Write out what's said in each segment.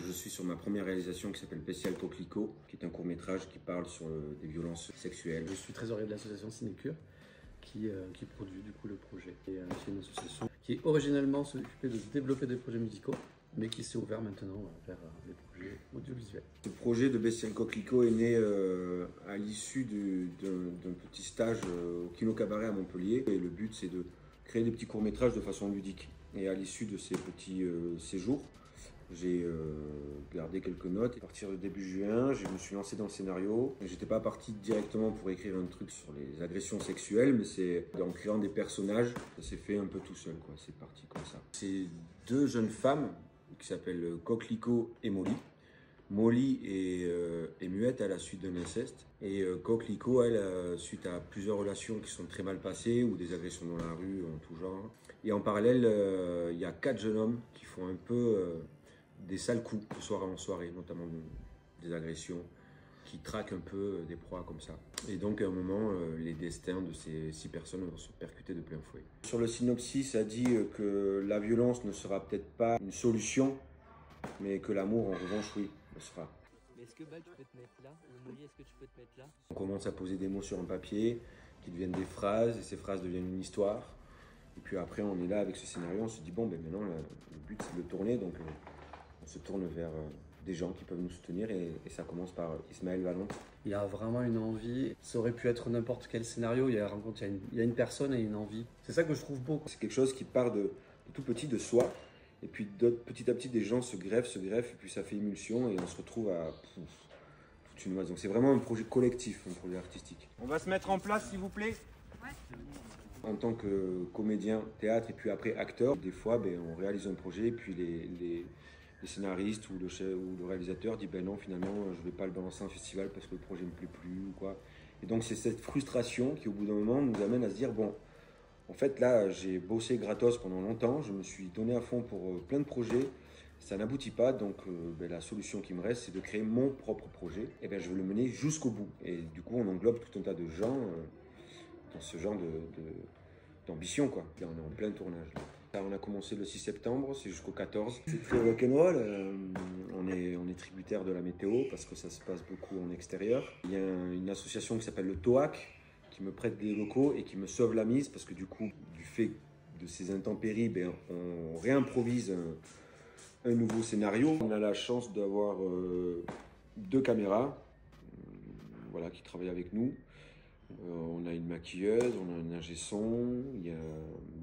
Je suis sur ma première réalisation qui s'appelle Bestial Coquelicot, qui est un court-métrage qui parle sur des violences sexuelles. Je suis trésorier de l'association Sinécure qui produit du coup le projet. C'est une association qui originellement s'occupait de développer des projets musicaux, mais qui s'est ouvert maintenant vers les projets audiovisuels. Le projet de Bestial Coquelicot est né à l'issue d'un petit stage au Kino Cabaret à Montpellier. Et le but, c'est de créer des petits courts-métrages de façon ludique. Et à l'issue de ces petits séjours, j'ai gardé quelques notes. À partir du début juin, je me suis lancé dans le scénario. J'étais pas parti directement pour écrire un truc sur les agressions sexuelles, mais c'est en créant des personnages, ça s'est fait un peu tout seul, quoi. C'est parti comme ça. C'est deux jeunes femmes qui s'appellent Coquelicot et Molly. Molly est muette à la suite d'un inceste et Coquelicot, elle, suite à plusieurs relations qui sont très mal passées ou des agressions dans la rue en tout genre. Et en parallèle, il y a 4 jeunes hommes qui font un peu des sales coups de soirée en soirée, notamment des agressions, qui traquent un peu des proies comme ça. Et donc à un moment, les destins de ces 6 personnes vont se percuter de plein fouet. Sur le synopsis, ça dit que la violence ne sera peut-être pas une solution, mais que l'amour, en revanche, oui, le sera. Mais est-ce que Bal, tu peux te mettre là? Molly, est-ce que tu peux te mettre là? On commence à poser des mots sur un papier qui deviennent des phrases, et ces phrases deviennent une histoire. Et puis après, on est là avec ce scénario, on se dit, bon, ben maintenant, le but, c'est de le tourner, donc on se tourne vers des gens qui peuvent nous soutenir, et ça commence par Ismaël Valente. Il y a vraiment une envie, ça aurait pu être n'importe quel scénario, il y a une personne et une envie. C'est ça que je trouve beau. C'est quelque chose qui part de tout petit, de soi. Et puis petit à petit, des gens se greffent, et puis ça fait émulsion et on se retrouve à toute une masse. Donc c'est vraiment un projet collectif, un projet artistique. On va se mettre en place, s'il vous plaît. Ouais. En tant que comédien, théâtre et puis après acteur, des fois, on réalise un projet et puis les scénaristes ou le réalisateur dit ben non, finalement, je ne vais pas le balancer en festival parce que le projet ne me plaît plus ou quoi. Et donc c'est cette frustration qui, au bout d'un moment, nous amène à se dire bon. En fait, là, j'ai bossé gratos pendant longtemps, je me suis donné à fond pour plein de projets, ça n'aboutit pas, donc la solution qui me reste, c'est de créer mon propre projet. Et je veux le mener jusqu'au bout. Et du coup, on englobe tout un tas de gens dans ce genre d'ambition, quoi. Là, on est en plein tournage. Là, on a commencé le 6 septembre, c'est jusqu'au 14. C'est très rock'n'roll, on est tributaire de la météo parce que ça se passe beaucoup en extérieur. Il y a une association qui s'appelle le TOAC, qui me prête des locaux et qui me sauve la mise parce que du coup, du fait de ces intempéries, on réimprovise un nouveau scénario. On a la chance d'avoir 2 caméras voilà, qui travaillent avec nous. On a une maquilleuse, on a un ingé son, il y a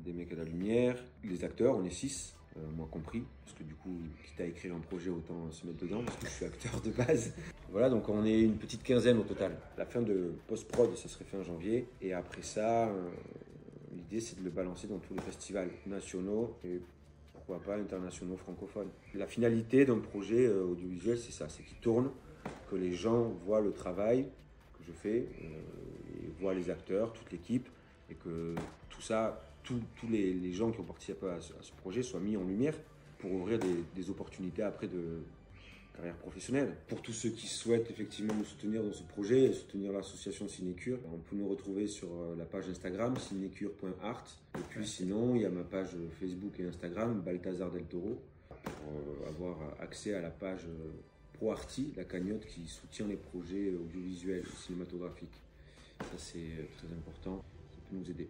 des mecs à la lumière. Les acteurs, on est 6, moi compris, parce que du coup, quitte à écrire un projet, autant se mettre dedans, parce que je suis acteur de base. Voilà, donc on est une petite quinzaine au total. La fin de post-prod, ça serait fin janvier. Et après ça, l'idée, c'est de le balancer dans tous les festivals nationaux et pourquoi pas internationaux francophones. La finalité d'un projet audiovisuel, c'est ça, c'est qu'il tourne, que les gens voient le travail que je fais, et voient les acteurs, toute l'équipe, et que tout ça, tous les gens qui ont participé à ce projet soient mis en lumière pour ouvrir des opportunités après de carrière professionnelle. Pour tous ceux qui souhaitent effectivement nous soutenir dans ce projet et soutenir l'association Sinécure, on peut nous retrouver sur la page Instagram sinécure.art, et puis sinon il y a ma page Facebook et Instagram Balthazar Del Toro pour avoir accès à la page ProArti, la cagnotte qui soutient les projets audiovisuels et cinématographiques. Ça c'est très important, ça peut nous aider.